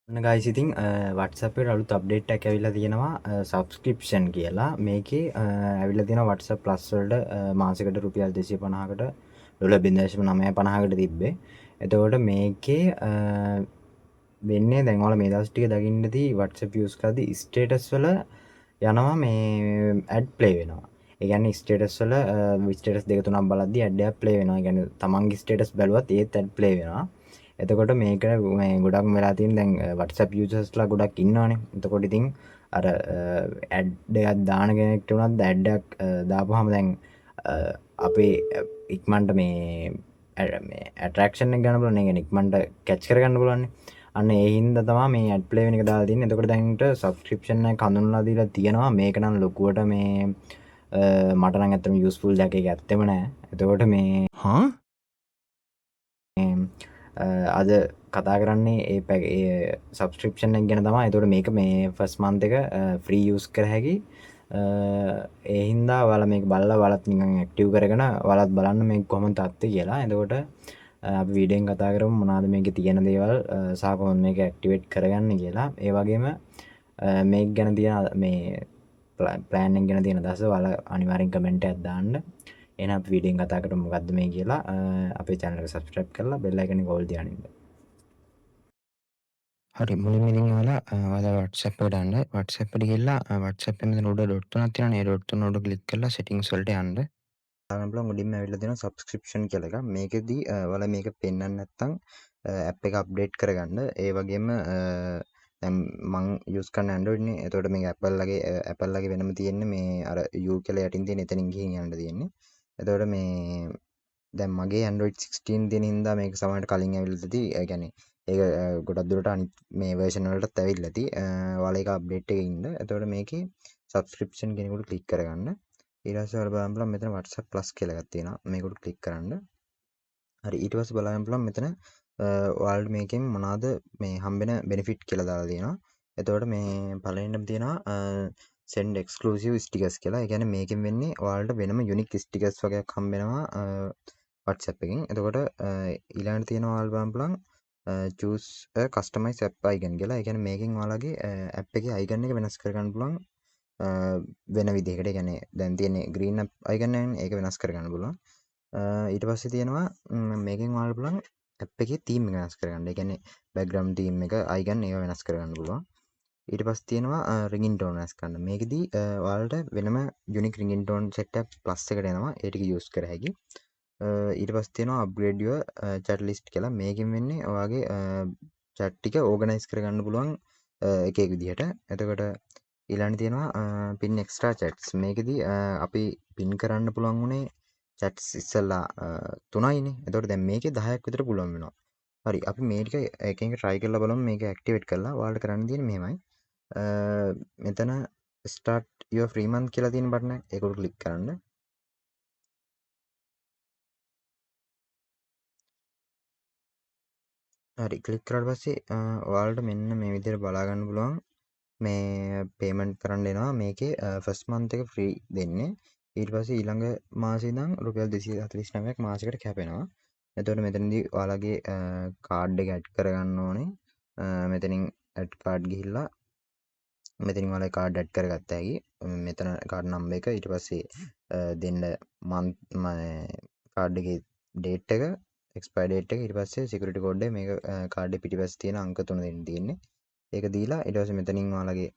ඔන්න ගයිස් ඉතින් WhatsApp එකට අලුත් අප්ඩේට් එකක් ඇවිල්ලා තියෙනවා subscription කියලා. මේකේ ඇවිල්ලා තියෙනවා WhatsApp Plus වලට මාසෙකට රුපියල් 250කට $0.950කට තිබ්බේ. එතකොට මේකේ වෙන්නේ දැන් ඔයාලා මේ දවස් ටික දකින්න ඇති WhatsApp use කරද්දී status වල යනවා මේ ad play වෙනවා. ඒ කියන්නේ status වල status දෙක තුනක් බලද්දී ad එකක් play වෙනවා. ඒ කියන්නේ තමන්ගේ status බැලුවත් ඒත් ad play වෙනවා. එතකොට මේක මේ ගොඩක් වෙලා තියෙන දැන් WhatsApp users ලා ගොඩක් ඉන්නවනේ. එතකොට ඉතින් අර ad එකක් දාන කෙනෙක්ට උනත් ad එකක් දාපුවාම දැන් අපේ ඉක්මනට මේ ඇට්‍රැක්ෂන් එක ගන්න පුළුවන්. ඒ කියන්නේ ඉක්මනට කැච් කරගන්න පුළුවන්නේ. අන්න ඒ හින්දා තමයි මේ ad play වෙන එක දාලා තින්නේ. එතකොට දැන්ට subscription එක හඳුන්වලා දීලා තියෙනවා. මේක නම් ලොකුවට මේ මට නම් ඇත්තටම useful දෙයක් ඒක ඇත්තෙම නෑ. එතකොට මේ අද කතා කරන්නේ ඒ සබස්ක්‍රිප්ෂන් එක ගැන තමයි. එතකොට මේක මේ ෆස්ට් මන්ත් එක ෆ්‍රී යූස් කර හැකි. ඒ හින්දා ඔයාලා මේක බලලා ඔයාලත් නිකන් ඇක්ටිව් කරගෙන ඔයාලත් බලන්න මේක කොහොමද තත්ත්වය කියලා. එතකොට අපි වීඩියෝෙන් කතා කරමු මොනවද මේකේ තියෙන දේවල් සහ කොහොමද මේක ඇක්ටිවේට් කරගන්නේ කියලා. ඒ වගේම මේක ගැන තියෙන මේ ප්ලෑන් එක ගැන තියෙන අදහස ඔයාලා අනිවාර්යෙන් කමෙන්ට් එකක් දාන්න. එහෙනම් අපි වීඩියෝෙන් කතා කරමු මොකද්ද මේ කියලා. අපේ channel එක subscribe කරලා bell icon එක all තියාගෙන ඉන්න. හරි මුලින්ම ඉතින් ඔයාලා WhatsApp එකට යන්න. WhatsApp එකට ගිහලා WhatsApp එකේ මෙතන උඩ ඩොට් තුනක් තියෙනවා. ඒ ඩොට් තුන උඩ ක්ලික් කරලා settings වලට යන්න. බලන්න පුළුවන් මුලින්ම ඇවිල්ලා තියෙනවා subscription කියලා එකක්. මේකෙදී ඔයාලා මේක පෙන්වන්න නැත්නම් app එක update කරගන්න. ඒ වගේම දැන් මං use කරන Android නේ. එතකොට මේක Apple ලගේ වෙනම තියෙන්නේ මේ අර U කියලා යටින් තියෙන එතනින් ගිහින් යන්න තියෙන්නේ. එතකොට මේ දැන් මගේ Android 16 තියෙන හින්දා මේක සමහරට කලින් ඇවිල්ලා ඇති. ඒ කියන්නේ ඒක ගොඩක් දුරට අනිත් මේ version වලටත් ඇවිල්ලා ඇති. ඔයාලා ඒක update එකේ ඉන්න. එතකොට මේකේ subscription කෙනෙකුට click කරගන්න. ඊට පස්සේ ඔයාලා බලන්න පුළුවන් මෙතන WhatsApp Plus කියලා එකක් තියෙනවා. මේකට click කරන්න. හරි ඊට පස්සේ බලන්න පුළුවන් මෙතන ඔයාලට මේකෙන් මොනවාද මේ හම්බෙන benefit කියලා දාලා තියෙනවා. එතකොට මේ පළවෙනිටම තියෙනවා send exclusive stickers කියලා. ඒ කියන්නේ මේකෙන් වෙන්නේ ඔයාලට වෙනම unique stickers වගේක් හම්බෙනවා WhatsApp එකෙන්. එතකොට ඊළඟට තියෙනවා ඔයාලා බලන්න පුළුවන් choose a customize app icon කියලා. ඒ කියන්නේ මේකෙන් ඔයාලගේ app එකේ icon එක වෙනස් කරගන්න පුළුවන් වෙන විදිහකට. ඒ කියන්නේ දැන් තියෙන්නේ green app icon එකනේ. ඒක වෙනස් කරගන්න පුළුවන්. ඊට පස්සේ තියෙනවා මේකෙන් ඔයාලට පුළුවන් app එකේ theme එක වෙනස් කරගන්න. ඒ කියන්නේ background theme එක icon ඒවා වෙනස් කරගන්න පුළුවන්. ඊට පස්සේ තියෙනවා ringing tone වෙනස් කරන්න. මේකෙදි ඔයාලට වෙනම unique ringing tone set එකක් plus එකට එනවා. ඒ ටික use කර හැකි. ඊට පස්සේ තියෙනවා upgrade your chat list කියලා. මේකෙන් වෙන්නේ ඔයාගේ chat ටික organize කරගන්න පුළුවන් එක එක විදිහට. එතකොට ඊළඟට තියෙනවා pin extra chats. මේකෙදි අපි pin කරන්න පුළුවන් උනේ chats ඉස්සෙල්ලා 3යිනේ. එතකොට දැන් මේකේ 10ක් විතර පුළුවන් වෙනවා. හරි අපි මේ ටික එක එක try කරලා බලමු. මේක activate කරලා ඔයාලට කරන්න තියෙන්නේ මෙහෙමයි. මෙතන start your free month කියලා තියෙන බටන් එක. ඒකට click කරන්න. හරි ක්ලික් කරාට පස්සේ ඔයාලට මෙන්න මේ විදිහට බලා ගන්න පුළුවන් මේ පේමන්ට් කරන්න එනවා. මේකේ ෆස්ට් මන්ත් එක ෆ්‍රී දෙන්නේ. ඊට පස්සේ ඊළඟ මාසේ ඉඳන් රුපියල් 249ක් මාසෙකට කැපෙනවා. එතකොට මෙතනදී ඔයාලගේ කාඩ් එක ඇඩ් කරගන්න ඕනේ. මෙතනින් ඇඩ් කාඩ් ගිහිල්ලා මෙතනින් ඔයාලගේ කාඩ් ඇඩ් කරගත්ත හැකි. මෙතන කාඩ් නම්බර් එක ඊට පස්සේ දෙන්න මන්ත් කාඩ් එකේ ඩේට් එක එක්ස්පයර් ඩේට් එක ඊට පස්සේ සිකියුරිටි කෝඩ් එක මේක කාඩ් එකේ පිටිපස්සේ තියෙන අංක 3 දෙන්න තියෙන්නේ. ඒක දීලා ඊට පස්සේ මෙතනින් ඔයාලගේ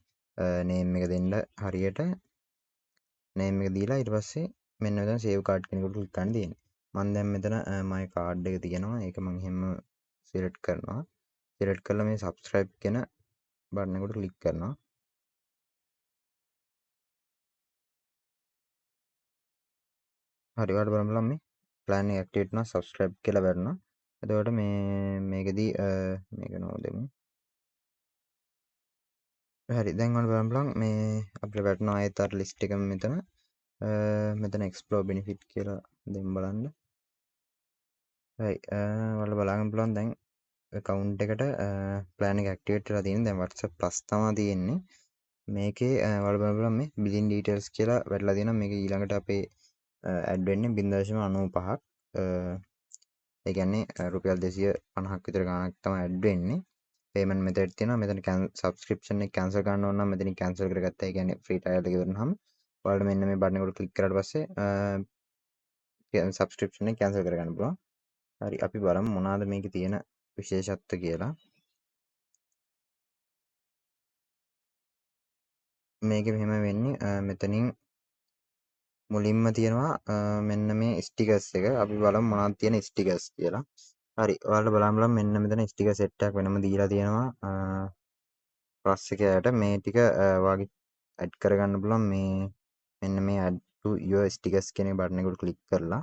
නේම් එක දෙන්න හරියට නේම් එක දීලා ඊට පස්සේ මෙන්න මෙතන සේව් කාඩ් කෙනෙකුට ක්ලික් කරන්න තියෙන්නේ. මම දැන් මෙතන මගේ කාඩ් එක තියෙනවා. ඒක මම එහෙම සිලෙක්ට් කරනවා. සිලෙක්ට් කරලා මේ subscribe කියන බටන් එකට ක්ලික් කරනවා. හරි ඔයාලට බලන්න බලන්න මේ plan එක activate වුණා subscribe කියලා වැටුණා. එතකොට මේකෙදී මේක නෝදෙමු. හරි දැන් ඔයාලට බලන්න බලන්න මේ අපිට වැටෙනවා ආයෙත් අර list එකම මෙතන. මෙතන explore benefit කියලා දෙමු බලන්න. හරි ඔයාලට බලන්න පුළුවන් දැන් account එකට plan එක activate වෙලා තියෙන. දැන් WhatsApp Plus තමයි තියෙන්නේ. මේකේ ඔයාලට බලන්න පුළුවන් මේ billing details කියලා වැටලා තියෙනවා. මේක ඊළඟට අපේ ඇඩ් වෙන්නේ 0.95ක්. ඒ කියන්නේ රුපියල් 250ක් විතර ගාණක් තමයි ඇඩ් වෙන්නේ. පේමන්ට් මෙතඩ් තියෙනවා. මෙතන සබ්ස්ක්‍රිප්ෂන් එක කැන්සල් කරන්න ඕන නම් මෙතනින් කැන්සල් කරගත්තා. ඒ කියන්නේ ෆ්‍රී ට්‍රයල් එක ඉවරනහම ඔයාලට මෙන්න මේ බටන් එකට ක්ලික් කරාට පස්සේ සබ්ස්ක්‍රිප්ෂන් එක කැන්සල් කරගන්න පුළුවන්. හරි අපි බලමු මොනවාද මේකේ තියෙන විශේෂත්ව කියලා. මේකේ මෙහෙම වෙන්නේ මෙතනින් මුලින්ම තියෙනවා මෙන්න මේ ස්ටිකර්ස් එක. අපි බලමු මොනවද තියෙන ස්ටිකර්ස් කියලා. හරි ඔයාලට බලන්න මෙන්න මෙතන ස්ටිකර් සෙට් එකක් වෙනම දීලා තියෙනවා. ප්ලස් එකයට මේ ටික ඔයාගේ ඇඩ් කරගන්න පුළුවන් මේ මෙන්න මේ add to your stickers කියන බටන් එකට ක්ලික් කරලා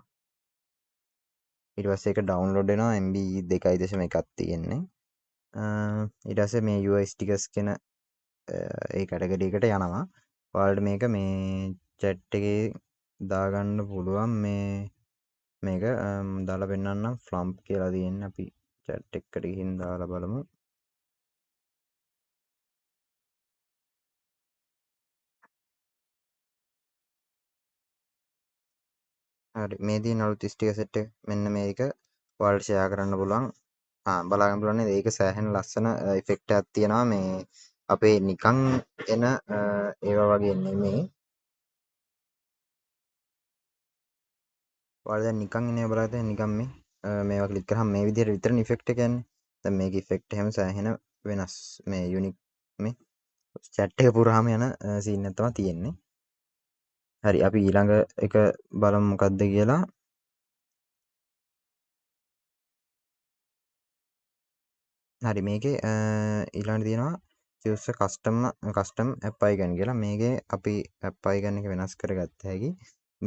ඊට පස්සේ ඒක ඩවුන්ලෝඩ් වෙනවා MB 2.1ක් තියෙන්නේ. ඊට පස්සේ මේ your stickers කියන ඒ කැටගරි එකට යනවා. ඔයාලට මේක මේ chat එකේ දාගන්න පුළුවන් මේක දාලා පෙන්නන්නම් flump කියලා තියෙන්නේ. අපි chat එකට ගිහින් දාලා බලමු. හරි මේ තියෙන අලුත් ස්ටිකර් සෙට් එක මෙන්න මේක ඔයාලට ෂෙයා කරන්න පුළුවන්. බලාගන්න පුළුවන් නේද? ඒක සෑහෙන ලස්සන ඉෆෙක්ට් එකක් තියෙනවා. මේ අපේ නිකන් එන ඒවා වගේ නෙමෙයි. ඔයාලා දැන් නිකන් එන ඒවා බලද්දී නිකන් මේවා ක්ලික් කරාම මේ විදිහට විතරනේ ඉෆෙක්ට් එක යන්නේ. දැන් මේක ඉෆෙක්ට් එහෙම සෑහෙන වෙනස් මේ යුනික් මේ chat එක පුරාම යන සීන් එක තමයි තියෙන්නේ. හරි අපි ඊළඟ එක බලමු මොකක්ද කියලා. හරි මේකේ ඊළඟට තියෙනවා choose a custom app icon කියලා. මේකේ අපි app icon එක වෙනස් කරගත්ත හැකි.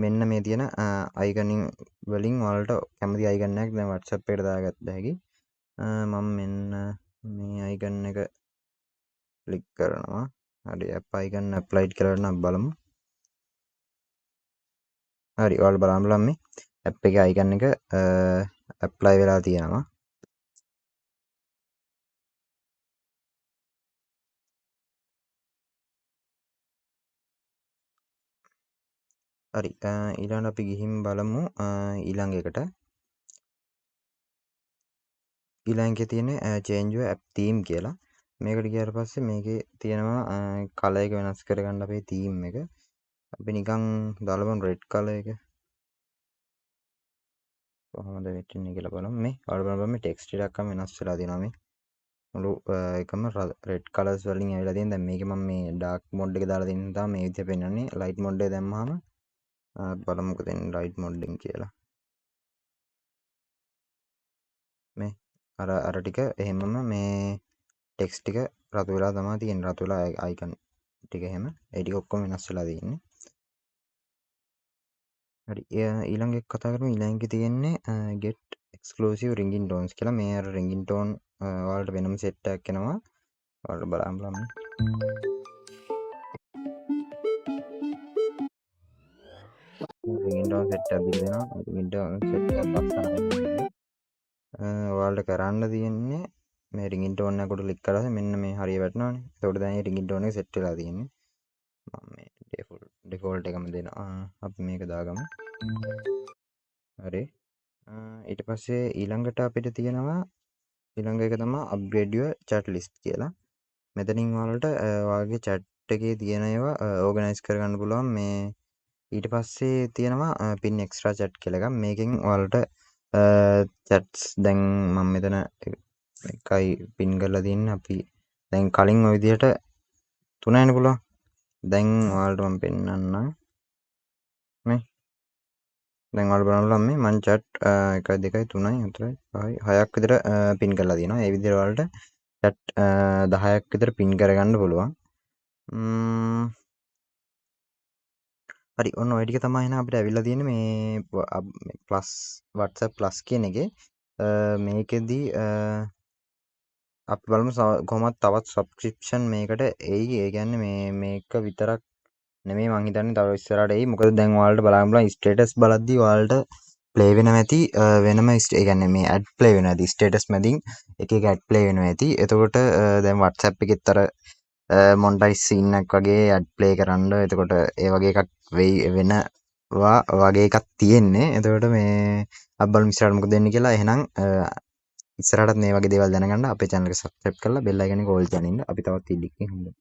මෙන්න මේ තියෙන icon වලින් ඔයාලට කැමති icon එකක් දැන් WhatsApp එකට දාගත්ත හැකි. මම මෙන්න මේ icon එක ක්ලික් කරනවා. හරි app icon applied කරලා නම් බලමු. හරි ඔයාලා බලන්න මේ app එකේ icon එක apply වෙලා තියෙනවා. හරි ඊළඟට අපි ගිහින් බලමු ඊළඟ එකට. ඊළඟ එකේ තියෙන change your app theme කියලා. මේකට ගියාට පස්සේ මේකේ තියෙනවා කලර් එක වෙනස් කරගන්න අපේ theme එක. අපි නිකන් දාලා බලමු red color එක. කොහොමද වෙන්නේ කියලා බලමු. මේ ඔයාලා බලන්න මේ text එකක් වෙනස් වෙලා තියෙනවා මේ. මුළු එකම red colors වලින් ඇවිල්ලා තියෙන. දැන් මේකේ මම මේ dark mode එක දාලා තියෙන නිසා මේ විදිහට පෙන්වන්නේ. light mode එක දැම්මහම බලමු මොකද වෙන්නේ light mode එකෙන් කියලා. මේ අර ටික එහෙමම මේ ටෙක්ස්ට් ටික රතු වෙලා තමයි තියෙන්නේ. රතු වෙලා අයිකන් ටික එහෙම ඒ ටික ඔක්කොම වෙනස් වෙලා තියෙන්නේ. හරි ඊළඟ එක කතා කරමු. ඊළඟ එකේ තියෙන්නේ get exclusive ringing tones කියලා. මේ අර ringing tone ඔයාලට වෙනම සෙට් එකක් එනවා. ඔයාලට බලන්න ringing tone සෙට් එකක් දෙනවා. ringing tone සෙට් එකක් ලස්සනයි. ඔයාලට කරන්න තියෙන්නේ මේ ringing tone එකට ක්ලික් කරලා මෙන්න මේ හරිය වැටෙනවානේ. ඒකට දැන් මේ ringing tone එක සෙට් වෙලා තියෙන්නේ. මම මේ ඩිෆෝල්ට් එකම දෙනවා. අපි මේක දාගමු. හරි ඊට පස්සේ ඊළඟට අපිට තියෙනවා ඊළඟ එක තමයි upgrade your chat list කියලා. මෙතනින් ඔයාලට ඔයාගේ chat එකේ තියෙන ඒවා organize කරගන්න පුළුවන්. මේ ඊට පස්සේ තියෙනවා pin extra chat කියලා එකක්. මේකෙන් ඔයාලට chats දැන් මම මෙතන එකයි pin කරලා තියෙන්නේ. අපි දැන් කලින් ওই විදිහට 3යිනේ පුළුවන්. දැන් ඔයාලට මම පෙන්නන්නම්. මේ දැන් ඔයාලා බලන්න මේ මම chat 1 2 3 4 5 6ක් විතර පින් කරලා තියෙනවා. ඒ විදිහට ඔයාලට chat 10ක් විතර පින් කරගන්න පුළුවන්. හරි ඔන්න ඔය ටික තමයි එහෙනම් අපිට ඇවිල්ලා තියෙන්නේ මේ plus WhatsApp plus කියන එකේ. මේකෙදී අපි බලමු කොහොමද තවත් subscription මේකට එයි. ඒ කියන්නේ මේක විතරක් නෙමෙයි මං හිතන්නේ තව ඉස්සරහට එයි. මොකද දැන් ඔයාලට බලන්න පුළුවන් ස්ටේටස් බලද්දී ඔයාලට ප්ලේ වෙනවා ඇති වෙනම ඒ කියන්නේ මේ ඇඩ් ප්ලේ වෙනවා ඇති ස්ටේටස් මැදින් එක එක ඇඩ් ප්ලේ වෙනවා ඇති. එතකොට දැන් WhatsApp එකෙත් අර මොනිටයිස් සීන් එකක් වගේ ඇඩ් ප්ලේ කරන්න එතකොට ඒ වගේ එකක් වෙනවා වගේ එකක් තියෙන්නේ. එතකොට මේ අපි බලමු ඉස්සරහට මොකද වෙන්නේ කියලා. එහෙනම් ඉස්සරහටත් මේ වගේ දේවල් දැනගන්න අපේ channel එක subscribe කරලා bell icon එක all තියාගෙන ඉන්න. අපි තවත් වීඩියෝ එකකින් හම්බෙමු.